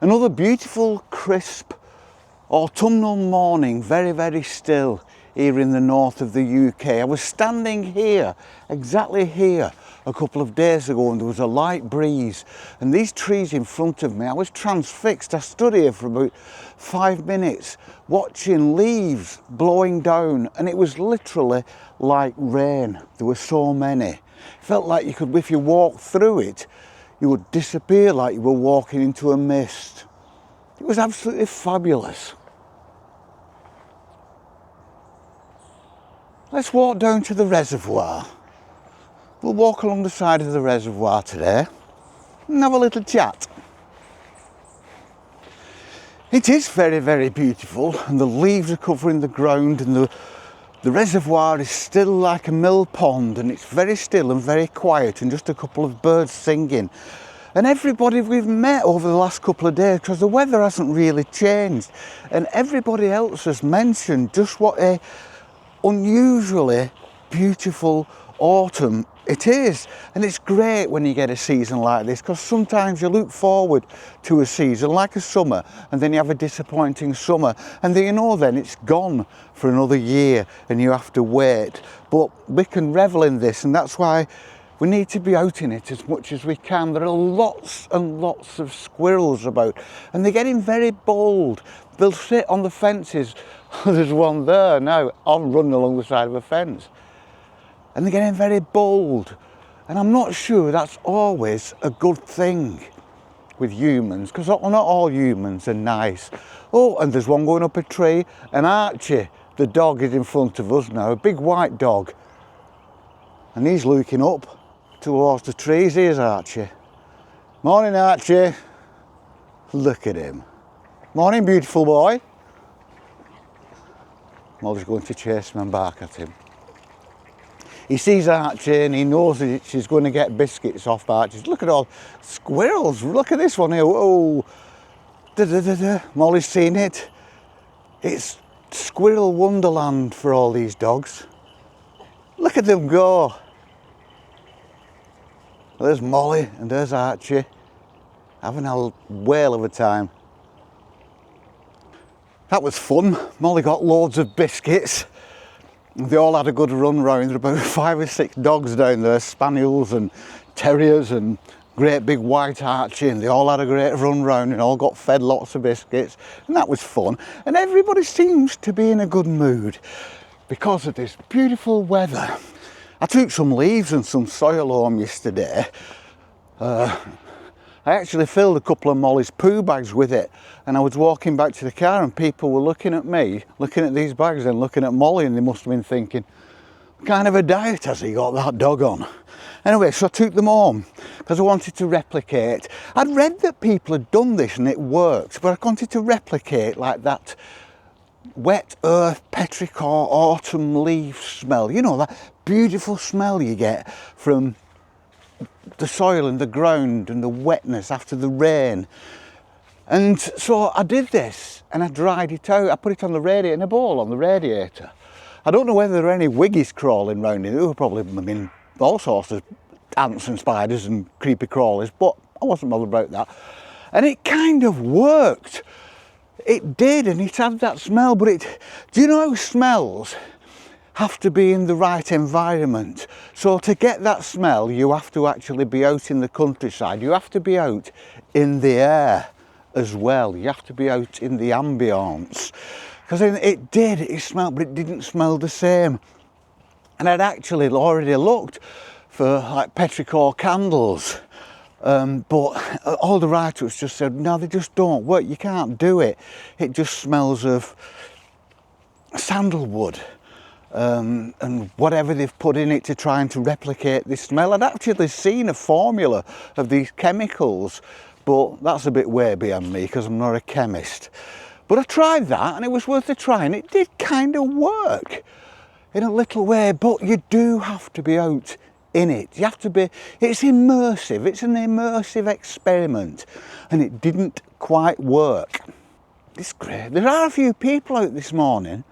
Another beautiful, crisp, autumnal morning, very, very still here in the north of the UK. I was standing here, exactly here, a couple of days ago, and there was a light breeze, and these trees in front of me, I was transfixed. I stood here for about 5 minutes watching leaves blowing down, and it was literally like rain. There were so many. It felt like you could, if you walked through it, you would disappear like you were walking into a mist. It was absolutely fabulous. Let's walk down to the reservoir. We'll walk along the side of the reservoir today and have a little chat. It is very, very beautiful, and the leaves are covering the ground, and the reservoir is still like a mill pond, and it's very still and very quiet, and just a couple of birds singing. And everybody we've met over the last couple of days, because the weather hasn't really changed, and everybody else has mentioned just what a unusually beautiful autumn it is. And it's great when you get a season like this, because sometimes you look forward to a season like a summer, and then you have a disappointing summer, and then you know then it's gone for another year and you have to wait. But we can revel in this, and that's why we need to be out in it as much as we can. There are lots and lots of squirrels about, and they're getting very bold. They'll sit on the fences. There's one there now. I'm running along the side of a fence. And they're getting very bold. And I'm not sure that's always a good thing with humans, because not all humans are nice. Oh, and there's one going up a tree, and Archie, the dog, is in front of us now, a big white dog. And he's looking up towards the trees. Here's Archie. Morning, Archie. Look at him. Morning, beautiful boy. Molly's going to chase him and bark at him. He sees Archie and he knows that she's going to get biscuits off Archie. Look at all squirrels. Look at this one here. Oh, da, da, da, da. Molly's seen it. It's squirrel wonderland for all these dogs. Look at them go. There's Molly and there's Archie, having a whale of a time. That was fun. Molly got loads of biscuits. They all had a good run round. There were about 5 or 6 dogs down there, spaniels and terriers and great big white Archie, and they all had a great run round and all got fed lots of biscuits, and that was fun. And everybody seems to be in a good mood because of this beautiful weather. I took some leaves and some soil home yesterday. I actually filled a couple of Molly's poo bags with it, and I was walking back to the car and people were looking at me, looking at these bags and looking at Molly, and they must have been thinking, what kind of a diet has he got that dog on? Anyway, so I took them home because I wanted to replicate. I'd read that people had done this and it worked, but I wanted to replicate like that wet earth, petrichor, autumn leaf smell. You know, that beautiful smell you get from the soil and the ground and the wetness after the rain. And so I did this and I dried it out. I put it on the radiator, in a bowl on the radiator. I don't know whether there are any wiggies crawling around in it. There were probably, I mean, all sorts of ants and spiders and creepy crawlers, but I wasn't bothered about that. And it kind of worked. It did, and it had that smell, but do you know how smells have to be in the right environment? So to get that smell, you have to actually be out in the countryside. You have to be out in the air as well. You have to be out in the ambience. Because it smelled, but it didn't smell the same. And I'd actually already looked for like petrichor candles, but all the writers just said, no, they just don't work. You can't do it. It just smells of sandalwood. And whatever they've put in it to try and to replicate this smell. I'd actually seen a formula of these chemicals, but that's a bit way beyond me because I'm not a chemist. But I tried that and it was worth a try, and it did kind of work in a little way, but you do have to be out in it. You have to be, it's immersive, it's an immersive experiment, and it didn't quite work. It's great. There are a few people out this morning,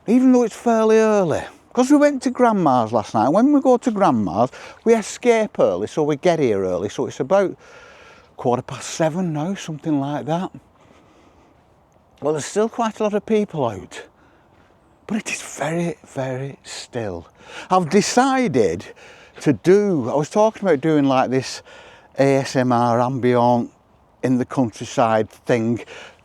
even though it's fairly early, because we went to Grandma's last night. When we go to Grandma's, we escape early, so we get here early, so it's about 7:15 now, something like that. Well, there's still quite a lot of people out, but it is very, very still. I've decided to do, I was talking about doing like this ASMR ambient in the countryside thing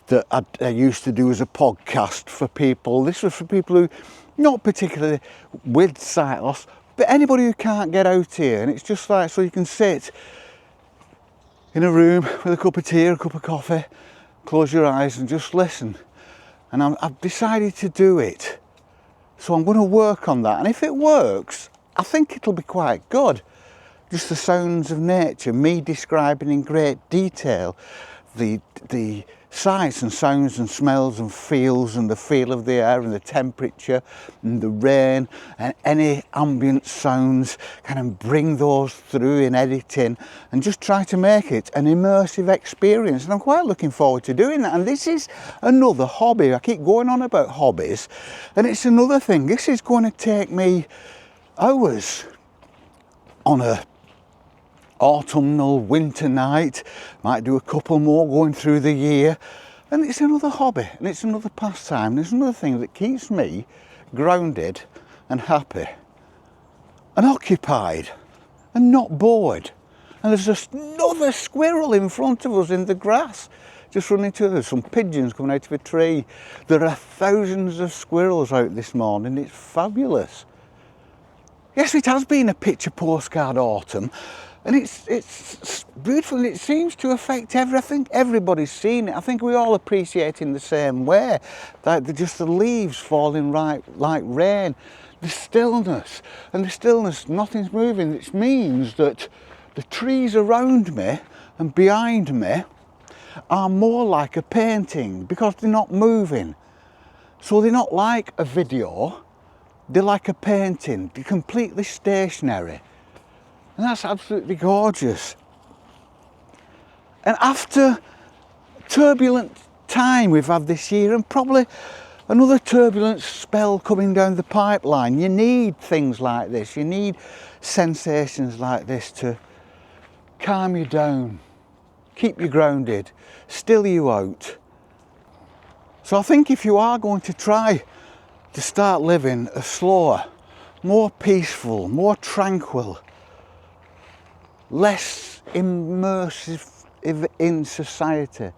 that I used to do as a podcast for people. This was for people who, not particularly with sight loss, but anybody who can't get out here. And it's just like, so you can sit in a room with a cup of tea or a cup of coffee, close your eyes and just listen. And I've decided to do it. So I'm going to work on that. And if it works, I think it'll be quite good. Just the sounds of nature, me describing in great detail the sights and sounds and smells and feels and the feel of the air and the temperature and the rain and any ambient sounds, kind of bring those through in editing and just try to make it an immersive experience. And I'm quite looking forward to doing that. And this is another hobby. I keep going on about hobbies, and it's another thing. This is going to take me hours on a autumnal winter night. Might do a couple more going through the year, and it's another hobby and it's another pastime. It's another thing that keeps me grounded and happy and occupied and not bored. And there's just another squirrel in front of us in the grass, just running to us. Some pigeons coming out of a tree. There are thousands of squirrels out this morning. It's fabulous. Yes, it has been a picture postcard autumn, and it's beautiful, and it seems to affect everything. Everybody's seen it. I think we all appreciate in the same way, like just the leaves falling right like rain, the stillness, and the stillness, nothing's moving. Which means that the trees around me and behind me are more like a painting because they're not moving. So they're not like a video, they're like a painting. They're completely stationary. And that's absolutely gorgeous. And after turbulent time we've had this year, and probably another turbulent spell coming down the pipeline, you need things like this. You need sensations like this to calm you down, keep you grounded, still you out. So I think if you are going to try to start living a slower, more peaceful, more tranquil, less immersive in society,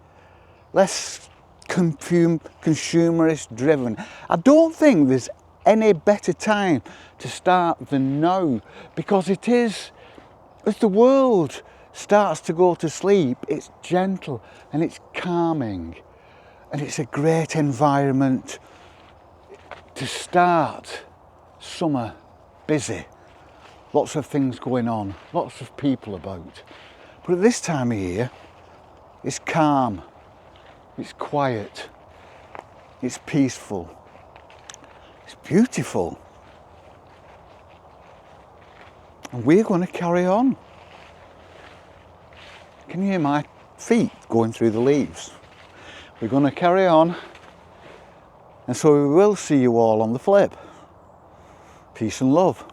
less consumerist driven, I don't think there's any better time to start than now, because it is, as the world starts to go to sleep, it's gentle and it's calming, and it's a great environment to start summer busy. Lots of things going on, lots of people about. But at this time of year, it's calm, it's quiet, it's peaceful, it's beautiful. And we're going to carry on. Can you hear my feet going through the leaves? We're going to carry on. And so we will see you all on the flip. Peace and love.